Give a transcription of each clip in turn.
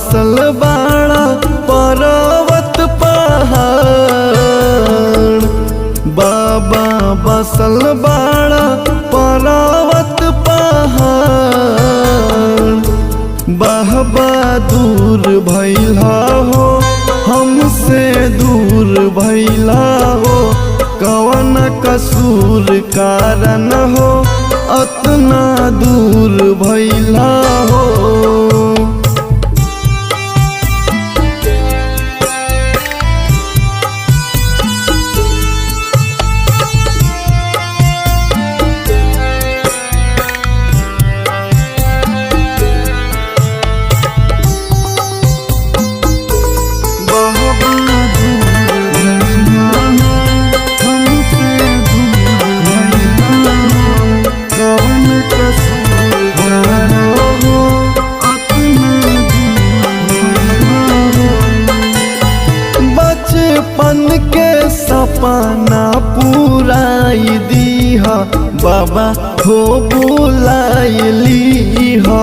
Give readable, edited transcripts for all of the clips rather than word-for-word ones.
बसल बाड़ा पर्वत पहाड़, बाबा बसल बाड़ा पर्वत पहाड़। बाबा दूर भइला हो हमसे दूर भइला हो, कवन कसूर कारण हो अतना दूर भइला हो। बचपन के सपना पुराई दीहा बाबा हो बुलाइली हो।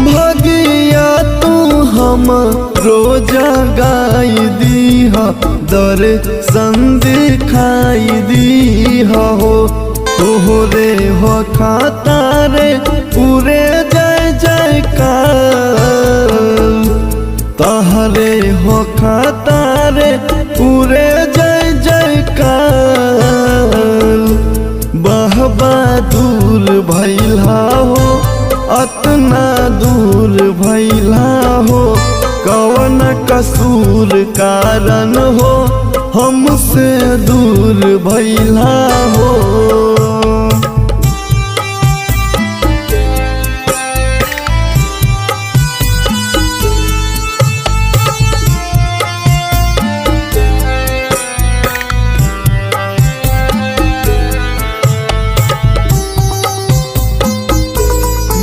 भगिया तू हम रोज गाई दीहा, दर्शन दिखाई दीहा हो। तोहरे हो खाता रे पूरे जय जयकार, तहरे हो खाता रे पूरे जय जयकार। बाबा दूर भइला हो अतना दूर भइला हो, कवन कसूर कारण हो हमसे दूर भइला हो।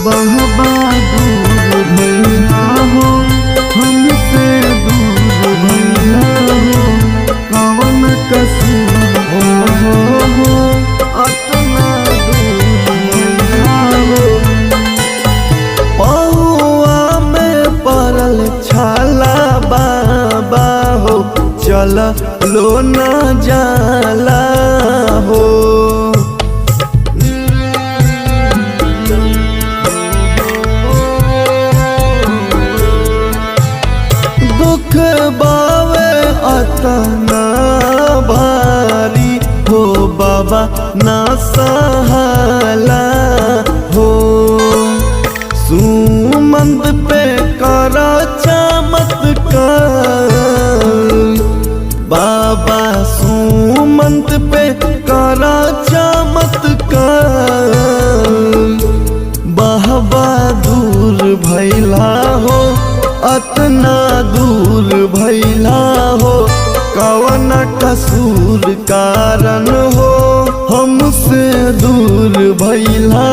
बाबा दूर भइला हो हमसे दूर भइला हो, कवन कसूर हो अतना दूर भइला हो। पहुआ में पड़ल छाला बाबा हो, चल लो न जाला हो। दुख बावे अतना भारी हो बाबा ना सहाला हो। सुमंत पे करा चमत्कार बाबा, सुमंत पे करा चमत्कार। बाबा दूर भइला हो अतना दूर भइला हो, कवन कसूर कारण हो हमसे दूर भइला